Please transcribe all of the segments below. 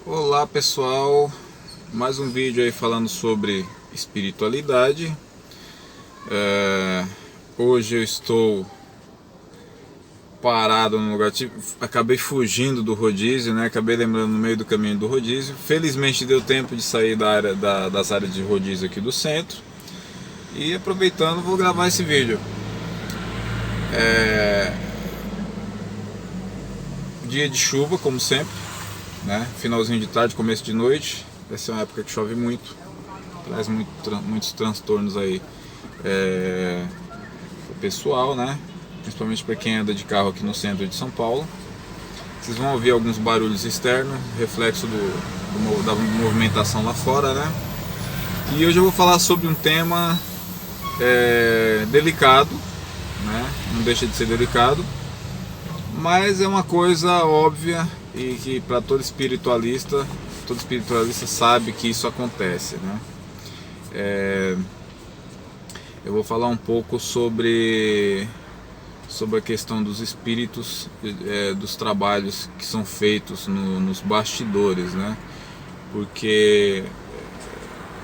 Olá pessoal, mais um vídeo aí falando sobre espiritualidade. Hoje eu estou parado no lugar, acabei fugindo do rodízio, né? Acabei lembrando no meio do caminho do rodízio. Felizmente deu tempo de sair das áreas de rodízio aqui do centro. E aproveitando, vou gravar esse vídeo. Dia de chuva, como sempre, né? Finalzinho de tarde, começo de noite. Essa é uma época que chove muito, traz muitos transtornos aí pro pessoal, né? Principalmente para quem anda de carro aqui no centro de São Paulo. Vocês vão ouvir alguns barulhos externos, reflexo da movimentação lá fora, né? E hoje eu vou falar sobre um tema delicado, né? Não deixa de ser delicado, mas é uma coisa óbvia e que para todo espiritualista sabe que isso acontece, né? Eu vou falar um pouco sobre a questão dos espíritos, dos trabalhos que são feitos nos bastidores, né? Porque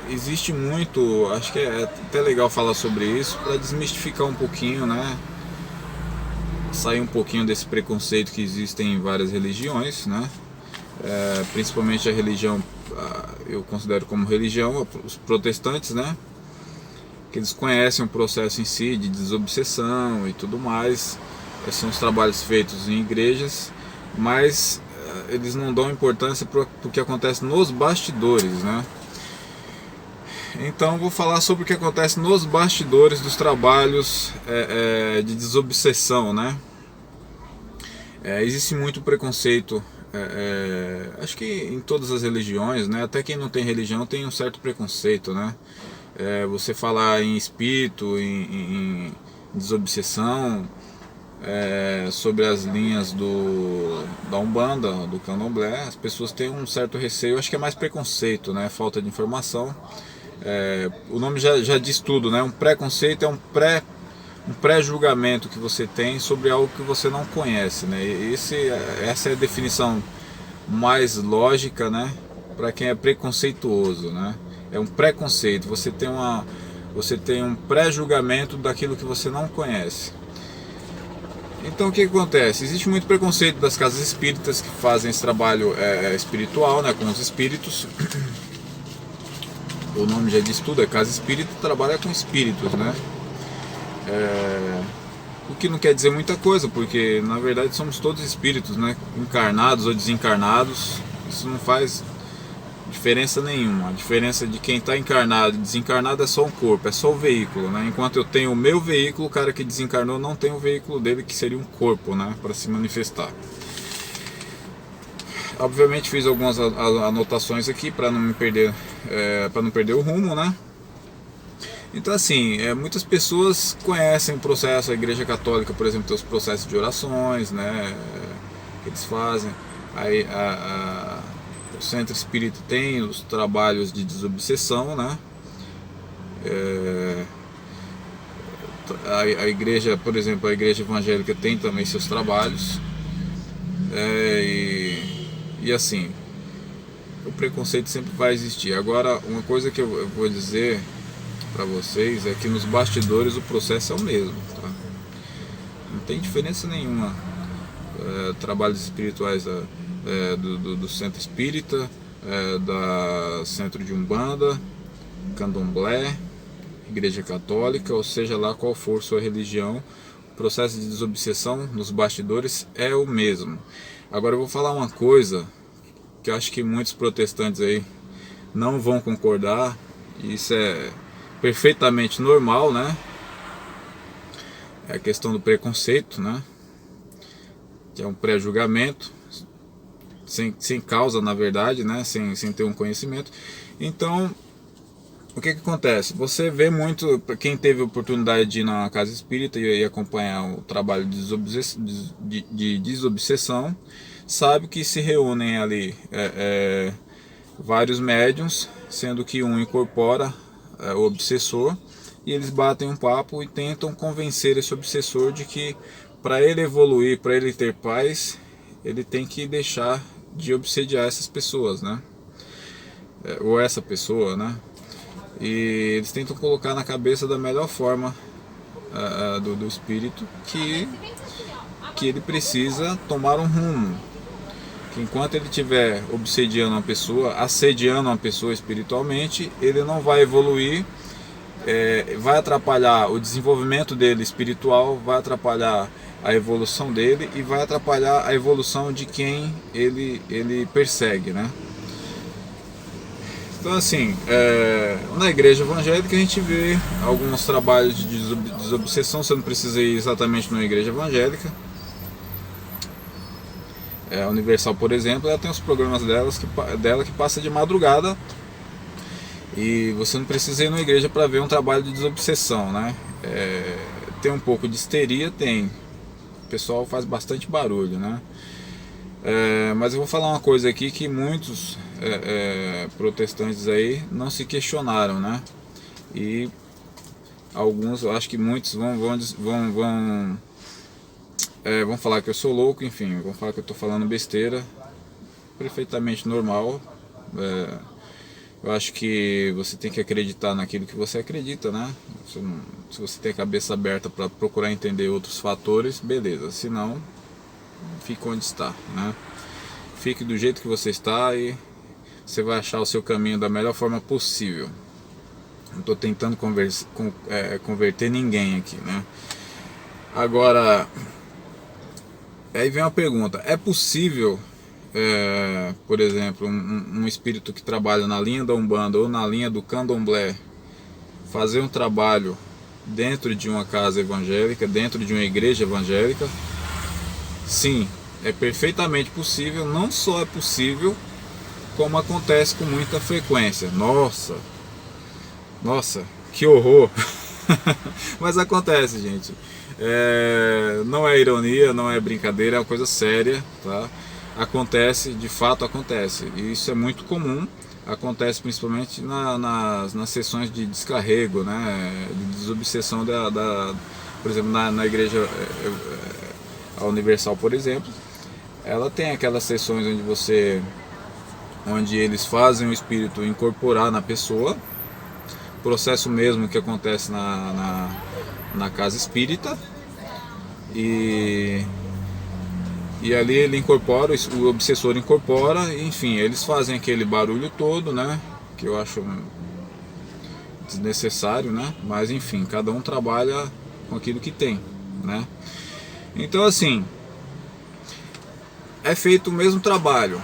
existe muito, acho que é até legal falar sobre isso para desmistificar um pouquinho, né? Sair um pouquinho desse preconceito que existe em várias religiões, né? Principalmente a religião, eu considero como religião, os protestantes, né? Que eles conhecem o processo em si de desobsessão e tudo mais. Esses são os trabalhos feitos em igrejas, mas eles não dão importância para o que acontece nos bastidores, né? Então vou falar sobre o que acontece nos bastidores dos trabalhos de desobsessão, né? Existe muito preconceito, acho que em todas as religiões, né? Até quem não tem religião tem um certo preconceito, né? Você falar em espírito, em desobsessão, sobre as linhas da Umbanda, do Candomblé, as pessoas têm um certo receio, acho que é mais preconceito, né? Falta de informação. O nome já diz tudo, né? Um preconceito é um pré-julgamento que você tem sobre algo que você não conhece, né? Essa é a definição mais lógica, né? Para quem é preconceituoso, né? É um preconceito, você tem um pré-julgamento daquilo que você não conhece. Então o que acontece? Existe muito preconceito das casas espíritas que fazem esse trabalho espiritual, né, com os espíritos. O nome já diz tudo, é casa espírita, trabalha com espíritos, né? O que não quer dizer muita coisa, porque na verdade somos todos espíritos, né? Encarnados ou desencarnados. Isso não faz diferença nenhuma. A diferença de quem está encarnado e desencarnado é só um corpo, é só o veículo, né? Enquanto eu tenho o meu veículo, o cara que desencarnou não tem o veículo dele, que seria um corpo, né? Para se manifestar. Obviamente fiz algumas anotações aqui para não me perder, para não perder o rumo, né? Então assim, muitas pessoas conhecem o processo, a Igreja Católica, por exemplo, tem os processos de orações, né? Que eles fazem. Aí o Centro Espírita tem os trabalhos de desobsessão, né? A igreja, por exemplo, a igreja evangélica tem também seus trabalhos. E assim, o preconceito sempre vai existir. Agora, uma coisa que eu vou dizer para vocês é que nos bastidores o processo é o mesmo, tá? Não tem diferença nenhuma. Trabalhos espirituais do Centro Espírita, da Centro de Umbanda, Candomblé, Igreja Católica, ou seja lá qual for sua religião, o processo de desobsessão nos bastidores é o mesmo. Agora eu vou falar uma coisa que eu acho que muitos protestantes aí não vão concordar, e isso é perfeitamente normal, né? É a questão do preconceito, né? Que é um pré-julgamento, sem causa, na verdade, né? Sem ter um conhecimento. Então, o que acontece? Você vê muito, para quem teve a oportunidade de ir na casa espírita e acompanhar o trabalho de desobsessão, sabe que se reúnem ali vários médiuns, sendo que um incorpora o obsessor, e eles batem um papo e tentam convencer esse obsessor de que para ele evoluir, para ele ter paz, ele tem que deixar de obsediar essas pessoas, né? Ou essa pessoa, né? E eles tentam colocar na cabeça da melhor forma do espírito que ele precisa tomar um rumo, que enquanto ele estiver obsediando uma pessoa, assediando uma pessoa espiritualmente, ele não vai evoluir, vai atrapalhar o desenvolvimento dele espiritual, vai atrapalhar a evolução dele e vai atrapalhar a evolução de quem ele persegue, né? Então, assim, na igreja evangélica a gente vê alguns trabalhos de desobsessão. Você não precisa ir exatamente numa igreja evangélica. A Universal, por exemplo, ela tem os programas dela que passa de madrugada, e você não precisa ir numa igreja para ver um trabalho de desobsessão, né? Tem um pouco de histeria, tem. O pessoal faz bastante barulho, né? Mas eu vou falar uma coisa aqui que muitos protestantes aí não se questionaram, né? E alguns, eu acho que muitos vão falar que eu sou louco, enfim, vão falar que eu estou falando besteira, perfeitamente normal. Eu acho que você tem que acreditar naquilo que você acredita, né? Se você tem a cabeça aberta para procurar entender outros fatores, beleza. Se não, fique onde está, né? Fique do jeito que você está e você vai achar o seu caminho da melhor forma possível. Não estou tentando converter ninguém aqui, né? Agora, aí vem uma pergunta: é possível, por exemplo, um espírito que trabalha na linha da Umbanda ou na linha do Candomblé fazer um trabalho dentro de uma casa evangélica, dentro de uma igreja evangélica? Sim, é perfeitamente possível. Não só é possível, como acontece com muita frequência. Nossa, que horror! Mas acontece, gente. Não é ironia, não é brincadeira, é uma coisa séria, tá? Acontece, de fato acontece. E isso é muito comum. Acontece principalmente nas sessões de descarrego, né? De desobsessão por exemplo, na igreja a Universal, por exemplo, ela tem aquelas sessões onde eles fazem o espírito incorporar na pessoa, processo mesmo que acontece na casa espírita, e ali ele incorpora, o obsessor incorpora, enfim, eles fazem aquele barulho todo, né, que eu acho desnecessário, né, mas enfim, cada um trabalha com aquilo que tem, né. Então, assim, é feito o mesmo trabalho.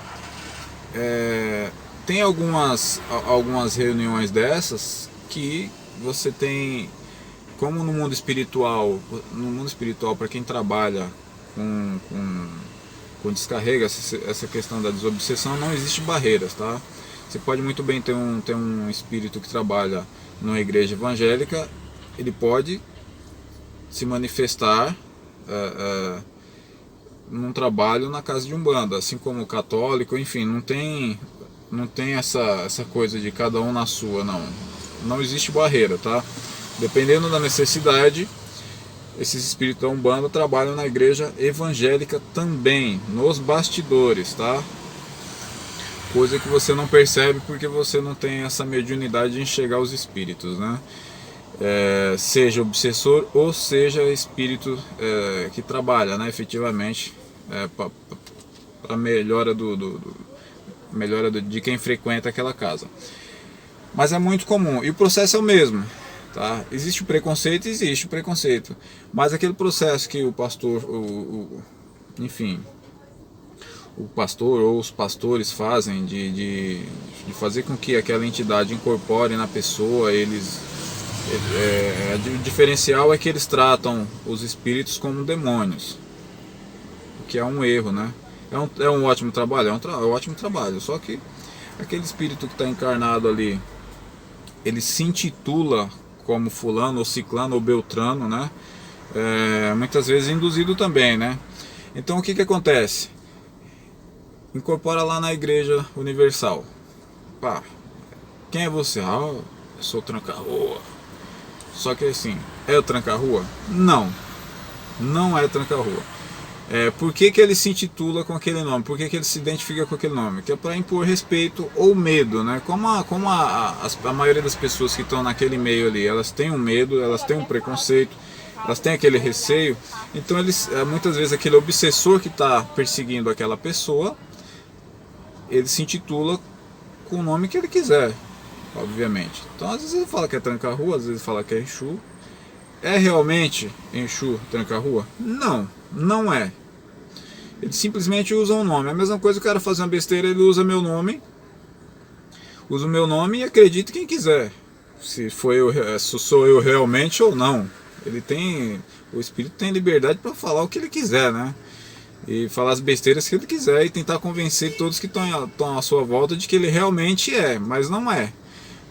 Tem algumas reuniões dessas que você tem, como no mundo espiritual para quem trabalha com descarrega, essa questão da desobsessão, não existe barreiras, tá? Você pode muito bem ter um espírito que trabalha numa igreja evangélica, ele pode se manifestar num trabalho na casa de Umbanda, assim como o católico, enfim, não tem essa coisa de cada um na sua, não existe barreira, tá? Dependendo da necessidade, esses espíritos da Umbanda trabalham na igreja evangélica também, nos bastidores, tá? Coisa que você não percebe porque você não tem essa mediunidade de enxergar os espíritos, né? Seja obsessor ou seja espírito que trabalha, né, efetivamente para melhora de quem frequenta aquela casa. Mas é muito comum e o processo é o mesmo, tá? Existe o preconceito, mas aquele processo que o pastor, enfim, o pastor ou os pastores fazem de fazer com que aquela entidade incorpore na pessoa, o diferencial é que eles tratam os espíritos como demônios, o que é um erro, né? É um ótimo trabalho, é um ótimo trabalho, só que aquele espírito que está encarnado ali, ele se intitula como fulano ou ciclano ou beltrano, né? Muitas vezes induzido também, né? Então o que acontece? Incorpora lá na igreja universal. Pá, quem é você? Eu sou tranca-rua. Só que assim, é o tranca-rua? Não é tranca-rua. Por que que ele se intitula com aquele nome? Por que que ele se identifica com aquele nome? Que é para impor respeito ou medo, né? Como a maioria das pessoas que estão naquele meio ali, elas têm um medo, elas têm um preconceito, elas têm aquele receio, então eles, muitas vezes aquele obsessor que está perseguindo aquela pessoa, ele se intitula com o nome que ele quiser, obviamente. Então às vezes ele fala que é Tranca-Rua, às vezes ele fala que é Exu. É realmente Exu Tranca-Rua? Não, não é. Ele simplesmente usa um nome. É a mesma coisa que o cara fazer uma besteira, ele usa meu nome. Usa o meu nome e acredita quem quiser. Se sou eu realmente ou não. O espírito tem liberdade para falar o que ele quiser, né? E falar as besteiras que ele quiser e tentar convencer todos que estão à sua volta de que ele realmente é, mas não é.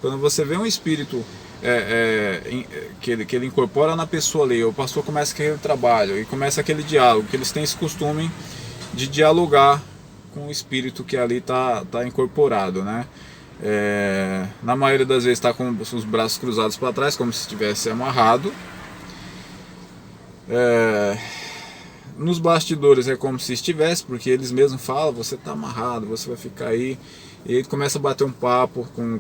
Quando você vê um espírito que ele incorpora na pessoa ali, o pastor começa aquele trabalho e começa aquele diálogo, que eles têm esse costume de dialogar com o espírito que ali está incorporado, né? Na maioria das vezes está com os braços cruzados para trás, como se estivesse amarrado. Nos bastidores é como se estivesse, porque eles mesmos falam, você está amarrado, você vai ficar aí. E ele começa a bater um papo com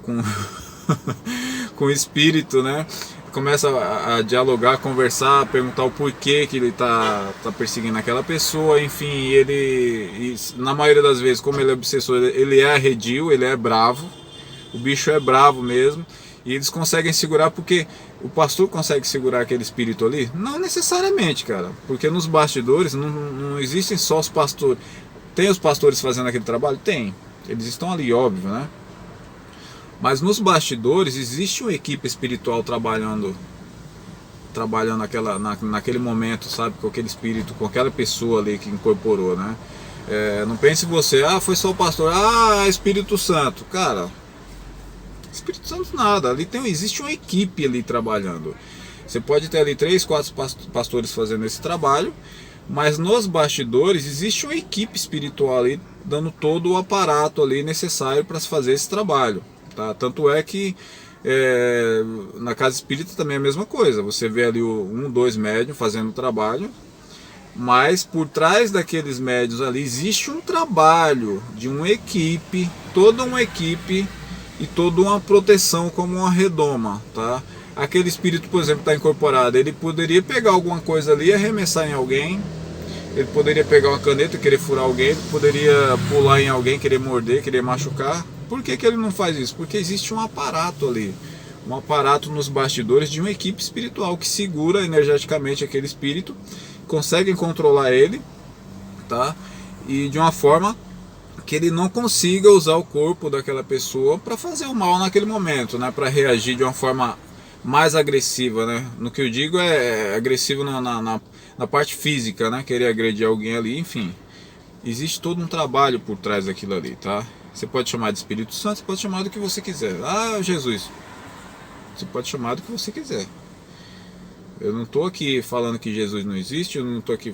com o espírito, né? Começa a dialogar, conversar, perguntar o porquê que ele tá perseguindo aquela pessoa, enfim, na maioria das vezes, como ele é obsessor, ele é arredio, ele é bravo, o bicho é bravo mesmo, e eles conseguem segurar porque o pastor consegue segurar aquele espírito ali? Não necessariamente, cara, porque nos bastidores não existem só os pastores. Tem os pastores fazendo aquele trabalho? Tem, eles estão ali, óbvio, né? Mas nos bastidores existe uma equipe espiritual trabalhando naquele momento, sabe, com aquele espírito, com aquela pessoa ali que incorporou, né? Não pense você, foi só o pastor, Espírito Santo, cara. Espírito Santo nada, ali existe uma equipe ali trabalhando. Você pode ter ali 3, 4 pastores fazendo esse trabalho, mas nos bastidores existe uma equipe espiritual ali dando todo o aparato ali necessário para se fazer esse trabalho. Tá? Tanto é que na casa espírita também é a mesma coisa. Você vê ali 1, 2 médiuns fazendo o trabalho, mas por trás daqueles médiuns ali existe um trabalho de uma equipe, toda uma equipe e toda uma proteção como uma redoma. Tá? Aquele espírito, por exemplo, está incorporado, ele poderia pegar alguma coisa ali e arremessar em alguém. Ele poderia pegar uma caneta e querer furar alguém, ele poderia pular em alguém, querer morder, querer machucar. Por que ele não faz isso? Porque existe um aparato ali, um aparato nos bastidores de uma equipe espiritual que segura energeticamente aquele espírito, conseguem controlar ele, tá? E de uma forma que ele não consiga usar o corpo daquela pessoa para fazer o mal naquele momento, né? Para reagir de uma forma mais agressiva, né? No que eu digo é agressivo na parte física, né? Querer agredir alguém ali, enfim. Existe todo um trabalho por trás daquilo ali, tá? Você pode chamar de Espírito Santo, você pode chamar do que você quiser. Jesus. Você pode chamar do que você quiser. Eu não estou aqui falando que Jesus não existe, eu não estou aqui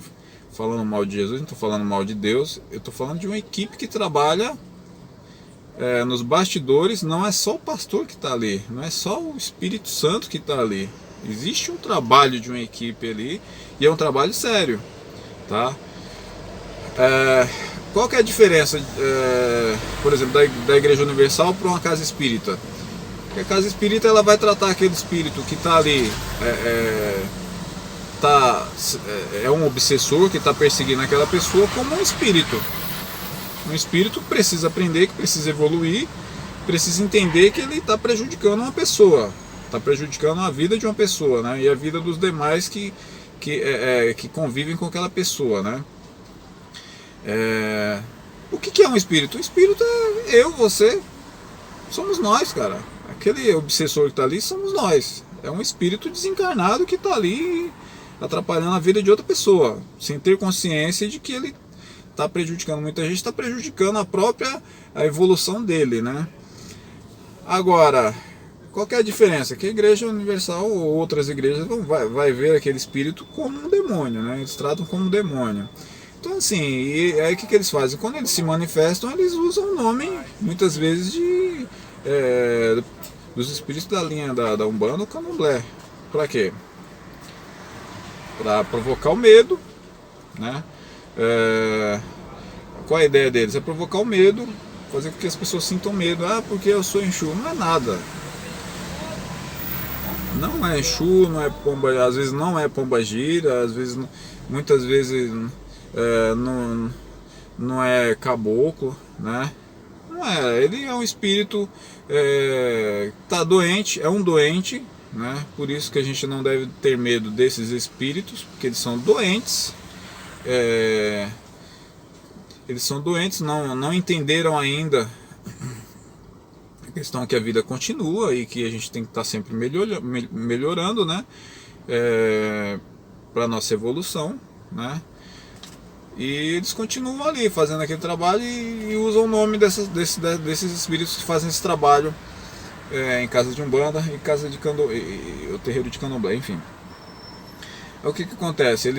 falando mal de Jesus, não estou falando mal de Deus. Eu estou falando de uma equipe que trabalha nos bastidores. Não é só o pastor que está ali, não é só o Espírito Santo que está ali. Existe um trabalho de uma equipe ali e é um trabalho sério, tá? Qual que é a diferença, por exemplo, da Igreja Universal para uma casa espírita? Porque a casa espírita ela vai tratar aquele espírito que está ali, é um obsessor que está perseguindo aquela pessoa como um espírito. Um espírito que precisa aprender, que precisa evoluir, precisa entender que ele está prejudicando uma pessoa, está prejudicando a vida de uma pessoa, né? E a vida dos demais que convivem com aquela pessoa, né? O que é um espírito? O espírito é eu, você, somos nós, cara. Aquele obsessor que está ali somos nós. É um espírito desencarnado que está ali atrapalhando a vida de outra pessoa, sem ter consciência de que ele está prejudicando muita gente, está prejudicando a evolução dele, né? Agora, qual que é a diferença? Que a Igreja Universal ou outras igrejas vai ver aquele espírito como um demônio, né? Eles tratam como um demônio. Então assim, e aí o que eles fazem? Quando eles se manifestam, eles usam o nome, muitas vezes, dos espíritos da linha da Umbanda ou Candomblé. Para quê? Para provocar o medo, né? Qual é a ideia deles? É provocar o medo, fazer com que as pessoas sintam medo. Ah, porque eu sou Exu. Não é nada. Não é Exu, não é pomba, às vezes não é pomba gira, às vezes, muitas vezes não é caboclo, né? Não é, ele é um espírito tá doente, é um doente, né? Por isso que a gente não deve ter medo desses espíritos, porque eles são doentes. Eles são doentes, não entenderam ainda a questão que a vida continua e que a gente tem que estar sempre melhorando, né? Para nossa evolução, né? E eles continuam ali fazendo aquele trabalho e usam o nome desses espíritos que fazem esse trabalho em casa de Umbanda e casa de o terreiro de Candomblé, enfim. O que acontece?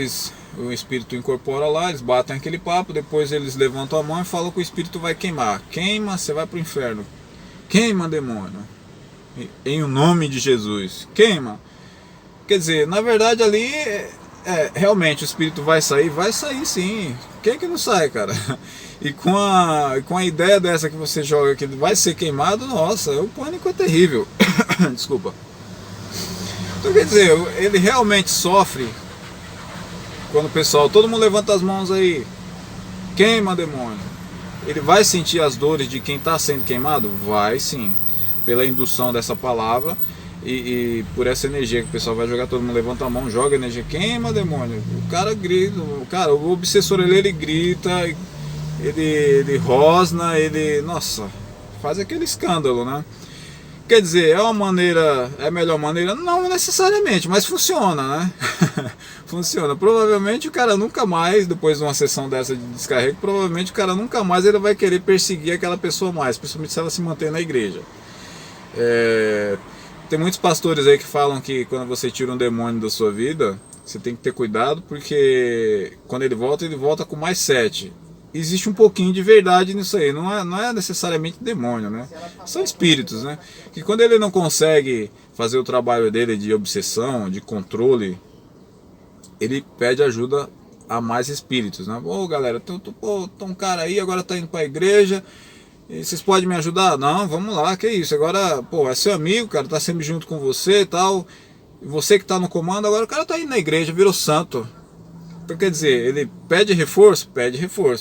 O espírito incorpora lá, eles batem aquele papo, depois eles levantam a mão e falam que o espírito vai queimar. Queima, você vai para o inferno. Queima, demônio. Em o nome de Jesus. Queima. Quer dizer, na verdade ali, realmente o espírito vai sair sim. Quem é que não sai, cara? E com a ideia dessa que você joga, que ele vai ser queimado, nossa, o pânico é terrível. Desculpa. Então quer dizer, ele realmente sofre quando o pessoal, todo mundo levanta as mãos aí, queima, demônio. Ele vai sentir as dores de quem está sendo queimado? Vai sim, pela indução dessa palavra e por essa energia que o pessoal vai jogar, todo mundo levanta a mão, joga a energia, queima, demônio. O cara grita, o obsessor ele grita, ele rosna, nossa, faz aquele escândalo, né? Quer dizer, é a melhor maneira? Não necessariamente, mas funciona, né? Funciona. Provavelmente o cara nunca mais, depois de uma sessão dessa de descarrego, provavelmente o cara nunca mais ele vai querer perseguir aquela pessoa mais, principalmente se ela se manter na igreja. Tem muitos pastores aí que falam que quando você tira um demônio da sua vida, você tem que ter cuidado, porque quando ele volta com mais 7. Existe um pouquinho de verdade nisso aí, não é necessariamente demônio, né? São espíritos, né? Que quando ele não consegue fazer o trabalho dele de obsessão, de controle, ele pede ajuda a mais espíritos, né? Ô galera, tem um cara aí, agora tá indo pra igreja, e vocês podem me ajudar? Não, vamos lá, que isso, agora, é seu amigo, cara, tá sempre junto com você e tal, você que tá no comando, agora o cara tá indo na igreja, virou santo. Então quer dizer, ele pede reforço,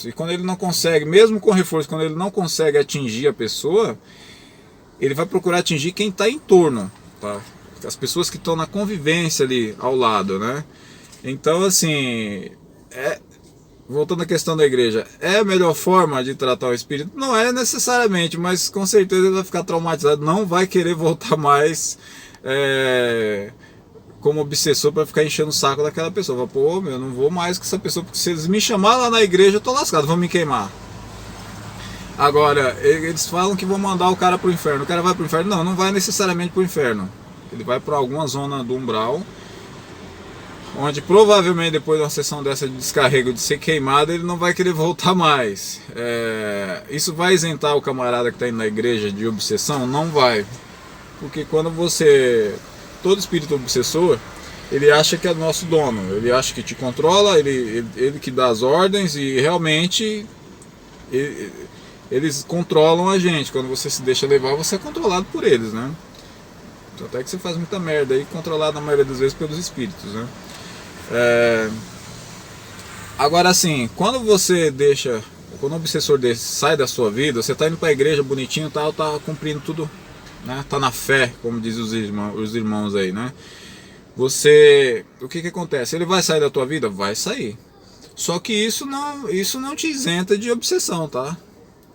e quando ele não consegue, mesmo com reforço, quando ele não consegue atingir a pessoa, ele vai procurar atingir quem está em torno, tá? As pessoas que estão na convivência ali ao lado, né? Então assim, voltando à questão da igreja, é a melhor forma de tratar o espírito? Não é necessariamente, mas com certeza ele vai ficar traumatizado, não vai querer voltar mais como obsessor para ficar enchendo o saco daquela pessoa. Pô, eu não vou mais com essa pessoa, porque se eles me chamar lá na igreja, eu tô lascado, vão me queimar. Agora, eles falam que vão mandar o cara pro inferno. O cara vai pro inferno? Não, não vai necessariamente pro inferno. Ele vai para alguma zona do umbral, onde provavelmente depois de uma sessão dessa de descarrego, de ser queimado, ele não vai querer voltar mais. Isso vai isentar o camarada que está indo na igreja de obsessão? Não vai. Porque quando todo espírito obsessor, ele acha que é nosso dono, ele acha que te controla, ele que dá as ordens, e realmente eles controlam a gente. Quando você se deixa levar, você é controlado por eles, né? Até que você faz muita merda aí, controlado na maioria das vezes pelos espíritos, né? Agora assim, quando o obsessor desse sai da sua vida, você tá indo pra igreja bonitinho e tal, tá cumprindo tudo, né? Tá na fé, como dizem os irmãos aí, né? O que acontece? Ele vai sair da tua vida? Vai sair. Só que isso não te isenta de obsessão, tá?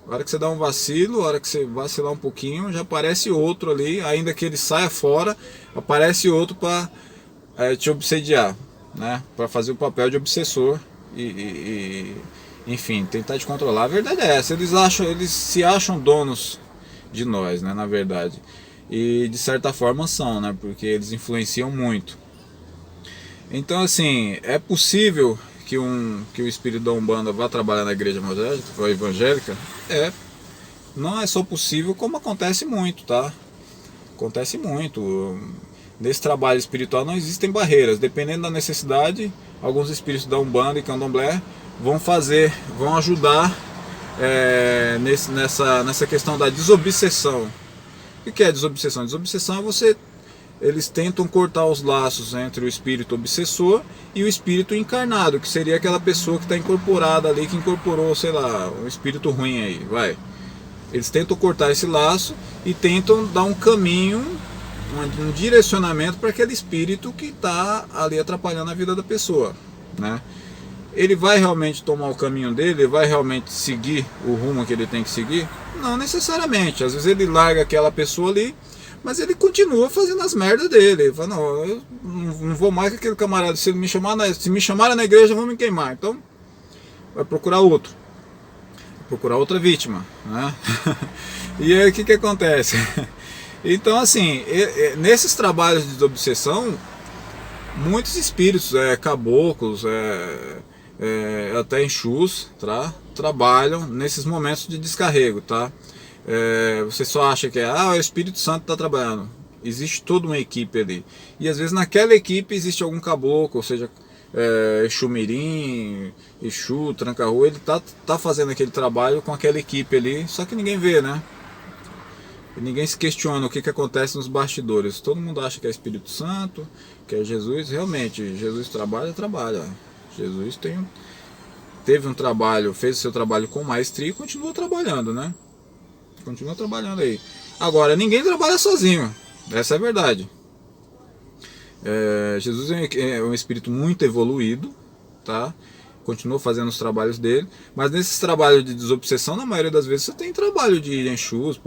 A hora que você dá um vacilo, a hora que você vacilar um pouquinho, já aparece outro ali, ainda que ele saia fora, aparece outro para te obsediar, né? Para fazer o papel de obsessor enfim, tentar te controlar. A verdade é essa, eles se acham donos de nós, né, na verdade. E de certa forma são, né, porque eles influenciam muito. Então assim, é possível que o espírito da Umbanda vá trabalhar na igreja evangélica? Não é só possível, como acontece muito, tá? Acontece muito. Nesse trabalho espiritual não existem barreiras. Dependendo da necessidade, alguns espíritos da Umbanda e Candomblé vão ajudar nessa questão da desobsessão. O que é desobsessão? Desobsessão é eles tentam cortar os laços entre o espírito obsessor e o espírito encarnado, que seria aquela pessoa que está incorporada ali, que incorporou, sei lá, um espírito ruim aí, vai. Eles tentam cortar esse laço e tentam dar um caminho, um direcionamento para aquele espírito que está ali atrapalhando a vida da pessoa, né? Ele vai realmente tomar o caminho dele? Ele vai realmente seguir o rumo que ele tem que seguir? Não necessariamente. Às vezes ele larga aquela pessoa ali, mas ele continua fazendo as merdas dele. Ele fala, não, eu não vou mais com aquele camarada. Se me chamarem na igreja, vão me queimar. Então, vai procurar outro. Vai procurar outra vítima, né? E aí o que acontece? Então, assim, nesses trabalhos de desobsessão, muitos espíritos, caboclos, até Exus, tá? Trabalham nesses momentos de descarrego, tá? Você só acha que o Espírito Santo está trabalhando. Existe toda uma equipe ali. E às vezes naquela equipe existe algum caboclo, ou seja, Exu Mirim, Exu, Tranca-Rua, ele tá fazendo aquele trabalho com aquela equipe ali, só que ninguém vê, né? E ninguém se questiona o que acontece nos bastidores. Todo mundo acha que é Espírito Santo, que é Jesus. Realmente, Jesus trabalha. Jesus teve um trabalho, fez o seu trabalho com maestria e continua trabalhando, né? Continua trabalhando aí. Agora, ninguém trabalha sozinho. Essa é a verdade. Jesus é um espírito muito evoluído, tá? Continua fazendo os trabalhos dele, mas nesses trabalhos de desobsessão, na maioria das vezes você tem trabalho de Exus,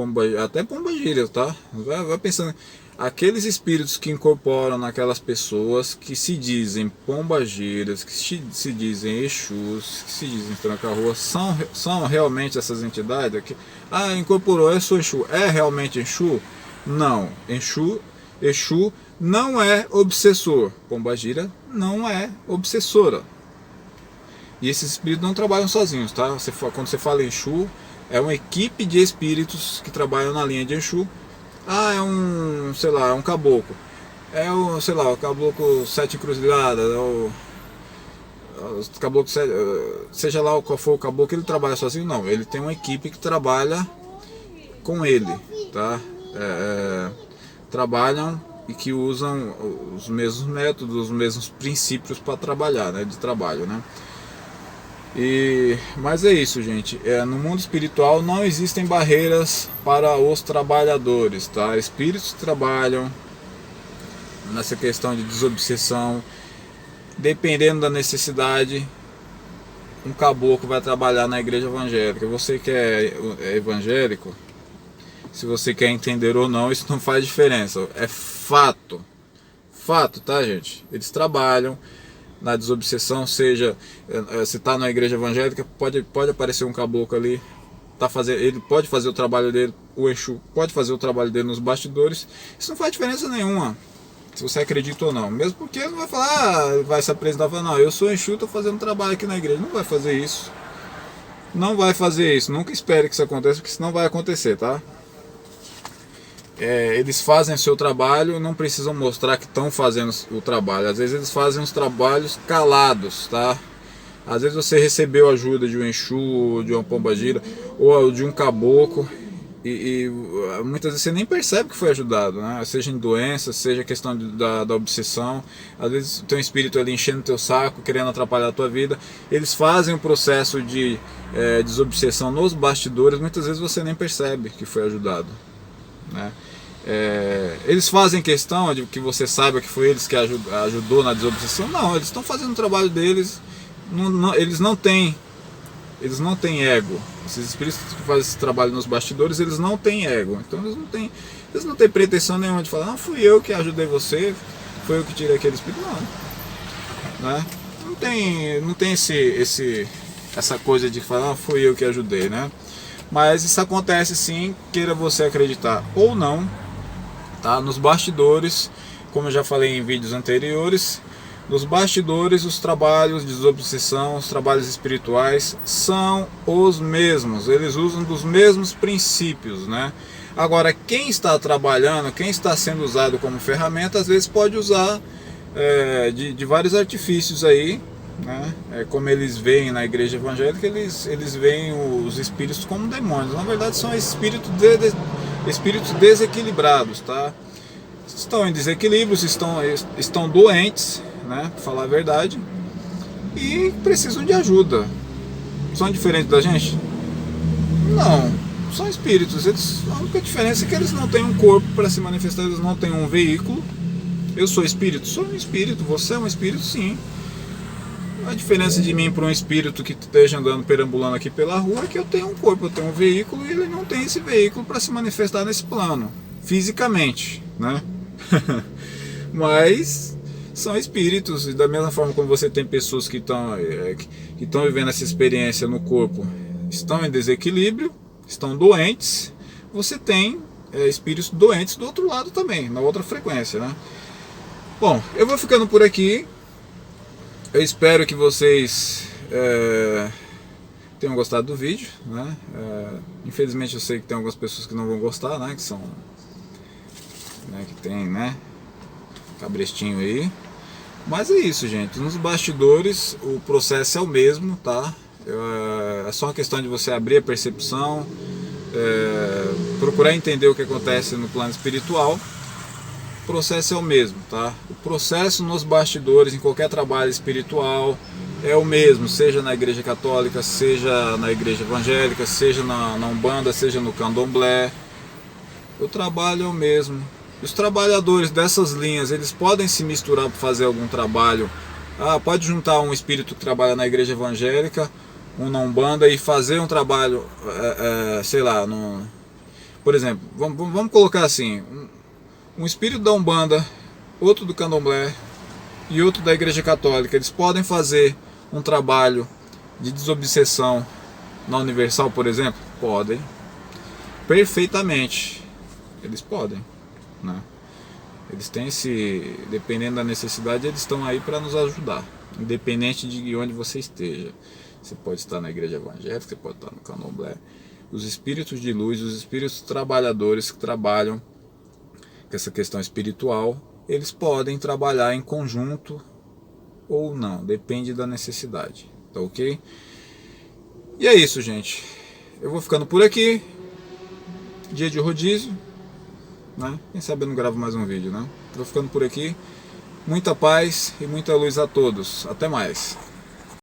até pombagiras, tá? Vai pensando, aqueles espíritos que incorporam naquelas pessoas que se dizem pombagiras, que se dizem Exus, que se dizem Tranca-Rua, são realmente essas entidades aqui? Incorporou, eu sou Exu. É realmente Exu? Não. Exu não é obsessor. Pombagira não é obsessora. E esses espíritos não trabalham sozinhos, tá? Quando você fala em Exu, é uma equipe de espíritos que trabalham na linha de Exu. É um caboclo. O caboclo sete encruzilhadas, o caboclo, seja lá qual for o caboclo, ele trabalha sozinho? Não, ele tem uma equipe que trabalha com ele, tá? Trabalham e que usam os mesmos métodos, os mesmos princípios para trabalhar, né? De trabalho, né? Mas é isso, gente. No mundo espiritual não existem barreiras para os trabalhadores, tá? Espíritos trabalham nessa questão de desobsessão, dependendo da necessidade. Um caboclo vai trabalhar na igreja evangélica. Você que é evangélico, se você quer entender ou não, isso não faz diferença. É fato, tá, gente? Eles trabalham na desobsessão, seja se está na igreja evangélica, pode aparecer um caboclo ali, ele pode fazer o trabalho dele, o Exu pode fazer o trabalho dele nos bastidores. Isso não faz diferença nenhuma, se você acredita ou não. Mesmo porque ele não vai falar, vai se apresentar e falar, não, eu sou Exu, estou fazendo trabalho aqui na igreja. Não vai fazer isso. Não vai fazer isso. Nunca espere que isso aconteça, porque isso não vai acontecer, tá? Eles fazem o seu trabalho e não precisam mostrar que estão fazendo o trabalho. Às vezes eles fazem os trabalhos calados, tá? Às vezes você recebeu ajuda de um Exu, de uma pombagira ou de um caboclo e muitas vezes você nem percebe que foi ajudado, né? Seja em doença, seja questão da obsessão. Às vezes tem um espírito ali enchendo teu saco, querendo atrapalhar a tua vida. Eles fazem o processo de desobsessão nos bastidores, muitas vezes você nem percebe que foi ajudado, né? Eles fazem questão de que você saiba que foi eles que ajudou na desobsessão. Não, eles estão fazendo o trabalho deles. Eles não têm ego. Esses espíritos que fazem esse trabalho nos bastidores, eles não têm ego. Então eles não têm pretensão nenhuma de falar, não, fui eu que ajudei você, foi eu que tirei aquele espírito. Não, né? Não tem essa coisa de falar, fui eu que ajudei, né? Mas isso acontece sim, queira você acreditar ou não, tá? Nos bastidores, como eu já falei em vídeos anteriores, nos bastidores os trabalhos de desobsessão, os trabalhos espirituais são os mesmos, eles usam dos mesmos princípios, né? Agora, quem está trabalhando, quem está sendo usado como ferramenta, às vezes pode usar de vários artifícios aí né? Como eles veem na igreja evangélica, eles veem os espíritos como demônios. Na verdade são espíritos desequilibrados, tá? Estão em desequilíbrios, estão doentes, né? Pra falar a verdade, e precisam de ajuda. São diferentes da gente? Não, são espíritos. A única diferença é que eles não têm um corpo para se manifestar, eles não têm um veículo. Eu sou espírito? Sou um espírito. Você é um espírito? Sim. A diferença de mim para um espírito que esteja andando, perambulando aqui pela rua, é que eu tenho um corpo, eu tenho um veículo, e ele não tem esse veículo para se manifestar nesse plano, fisicamente, né? Mas são espíritos, e da mesma forma como você tem pessoas que estão vivendo essa experiência no corpo, estão em desequilíbrio, estão doentes, você tem espíritos doentes do outro lado também, na outra frequência, né? Bom, eu vou ficando por aqui. Eu espero que vocês tenham gostado do vídeo, né? Infelizmente eu sei que tem algumas pessoas que não vão gostar, né? Que são, né? Que tem, né? Cabrestinho aí. Mas é isso, gente. Nos bastidores o processo é o mesmo, tá? É só uma questão de você abrir a percepção, procurar entender o que acontece no plano espiritual. O processo é o mesmo, tá? O processo nos bastidores, em qualquer trabalho espiritual, é o mesmo, seja na igreja católica, seja na igreja evangélica, seja na Umbanda, seja no Candomblé. O trabalho é o mesmo. Os trabalhadores dessas linhas, eles podem se misturar para fazer algum trabalho. Pode juntar um espírito que trabalha na igreja evangélica, um na Umbanda, e fazer um trabalho, sei lá, por exemplo, vamos colocar assim, um espírito da Umbanda, outro do Candomblé e outro da igreja católica. Eles podem fazer um trabalho de desobsessão na Universal, por exemplo? Podem, perfeitamente. Eles podem, né? Eles têm dependendo da necessidade, eles estão aí para nos ajudar, independente de onde você esteja. Você pode estar na igreja evangélica, você pode estar no Candomblé. Os espíritos de luz, os espíritos trabalhadores que trabalham com essa questão espiritual, eles podem trabalhar em conjunto ou não, depende da necessidade, tá ok? E é isso, gente. Eu vou ficando por aqui. Dia de rodízio, né? Quem sabe eu não gravo mais um vídeo, né? Vou ficando por aqui. Muita paz e muita luz a todos. Até mais.